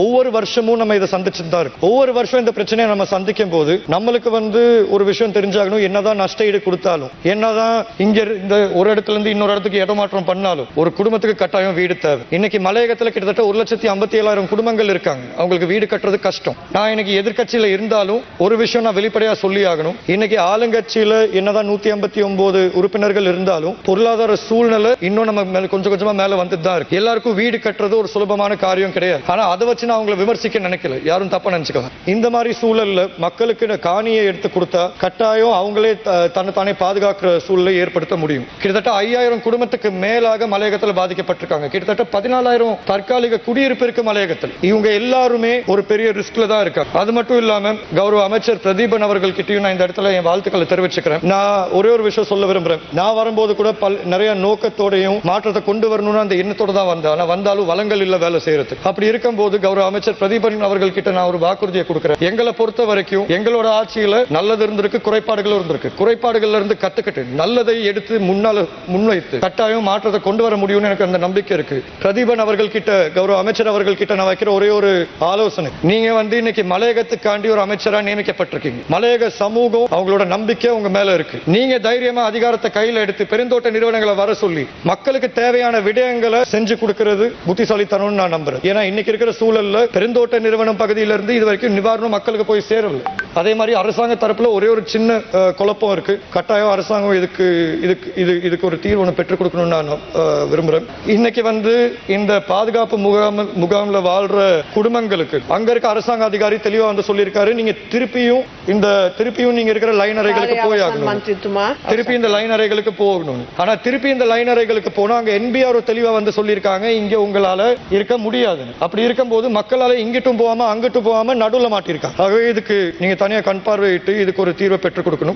ஒவ்வொரு வருஷமும் நம்ம இதை சந்திச்சுட்டு தான் இருக்கு. ஒவ்வொரு வருஷம் இந்த பிரச்சனையை நம்ம சந்திக்கும் போது நம்மளுக்கு ஒரு விஷயம் தெரிஞ்சாகணும். என்னதான் நஷ்ட ஈடு கொடுத்தாலும், என்னதான் இங்க இந்த ஒரு இடத்துல இருந்து இன்னொரு இடத்துக்கு இடமாற்றம் பண்ணாலும், ஒரு குடும்பத்துக்கு கட்டாயம் வீடு தேவை. இன்னைக்கு மலையகத்துல கிட்டத்தட்ட 1,57,000 குடும்பங்கள் இருக்காங்க. அவங்களுக்கு வீடு கட்டுறது கஷ்டம். நான் இன்னைக்கு எதிர்கட்சியில இருந்தாலும் ஒரு விஷயம் நான் வெளிப்படையா சொல்லி ஆகணும். இன்னைக்கு ஆளுங்கட்சியில என்னதான் 159 உறுப்பினர்கள் இருந்தாலும் பொருளாதார சூழ்நிலை இன்னும் நம்ம கொஞ்சம் கொஞ்சமா மேல வந்துட்டு தான் இருக்கு. எல்லாருக்கும் வீடு கட்டுறது ஒரு சுலபமான காரியம் கிடையாது. ஆனா அதை வச்சு நான் அவங்களை விமர்சிக்க நினைக்கல, யாரும் தப்பா நினைச்சுக்கலாம். இந்த மாதிரி சூழல்ல மக்களுக்கு காணியை எடுத்து கொடுத்தா கட்டாயம் அவங்களே தன்னை பாதுகாக்கிற சூழலை ஏற்படுத்த முடியும். கிட்டத்தட்ட 5,000 குடும்பத்துக்கு மேலாக மலையகத்தில் பாதிக்கப்பட்டிருக்காங்க. கிட்டத்தட்ட 14,000 தற்காலிக குடியிருப்பு இருக்கு மலையகத்தில். இவங்க எல்லாருமே ஒரு பெரிய ரிஸ்க்ல தான் இருக்காங்க. அது மட்டும் இல்லாம கௌரவ அமைச்சர் பிரதீபன் அவர்கள் கிட்டயும் நான் இந்த இடத்துல என் வாழ்த்துக்களை தெரிவிச்சுக்கிறேன். நான் ஒரே ஒரு விஷயம் சொல்ல விரும்புறேன். நான் வரும்போது கூட நிறைய நோக்கத்தோடையும் மாற்றத்தை கொண்டு வரணும்னு அந்த எண்ணத்தோட தான் வந்தேன். வந்தாலும் வளங்கள் இல்ல வேலை செய்யறது. அப்படி இருக்கும்போது கௌரவ அமைச்சர் பிரதீபன் அவர்கள் கிட்ட நான் ஒரு வாக்குறுதியை கொடுக்கிறேன். எங்களை பொறுத்த வரைக்கும் எங்களோட ஆட்சியில நல்லது இருந்திருக்கு, குறைபாடுகள் இருந்திருக்கு. குறைபாடுகள்ல இருந்து கத்துக்கிட்டு நல்லதை எடுத்து முன்வைத்து கட்டாயம் மாற்றத்தை கொண்டு வர முடியும்னு எனக்கு அந்த நம்பிக்கை இருக்கு. பிரதீபன் அவர்கள் கிட்ட, கௌரவ அமைச்சர் அவர்கள் கிட்ட நான் வைக்கிற ஒரே ஒரு ஆலோசனை, நீங்க இன்னைக்கு மலையகத்துக்காண்டி ஒரு அமைச்சரா நியமிக்கப்பட்டிருக்கீங்க. மலையக சமூகம் அவங்களோட நம்பிக்கை உங்க மேல இருக்கு. நீங்க தைரியமா அதிகாரத்தை கையில எடுத்து பெருந்தோட்ட நிறுவனங்களை வர சொல்லி மக்களுக்கு தேவையான விடயங்களை செஞ்சு கொடுக்கிறது புத்திசாலித்தனம்னு நான் நம்புறேன். ஏன்னா இன்னைக்கு இருக்கிற சூழல்ல பெருந்தோட்ட நிறுவனம் பகுதியில இருந்து இது வரைக்கும் நிவாரணம் மக்களுக்கு போய் சேரல. அதே மாதிரி அரசாங்க தரப்புல ஒரே ஒரு சின்ன குழப்பம் இருக்கு. கட்டாயம் அரசாங்கம் இதுக்கு ஒரு தீர்வு பெற்றுக் கொடுக்கணும்னு நான் விரும்புறேன். இன்னைக்கு இந்த பாதுகாப்பு முகாம்ல வாழ்ற குடும்பங்களுக்கு அங்க இருக்க அரசாங்க அதிகாரி தெளிவா சொல்லியிருக்காரு, நீங்க திருப்பியும் நீங்க இருக்கிற லைன் அறைகளுக்கு போய் ஆகணும், திருப்பி இந்த லைன் அறைகளுக்கு போகணும். ஆனா திருப்பி இந்த லைன் அறைகளுக்கு போனா அங்க என்பிஆர் தெளிவா சொல்லியிருக்காங்க, இங்க உங்களால இருக்க முடியாது. அப்படி இருக்கும்போது மக்களால இங்கிட்டும் போகாம அங்கிட்டும் போகாம நடுவுல மாட்டிருக்காங்க. ஆகவே இதுக்கு நீங்க தனியா கண் பார்வையிட்டு இதுக்கு ஒரு தீர்வை பெற்றுக் கொடுக்கணும்.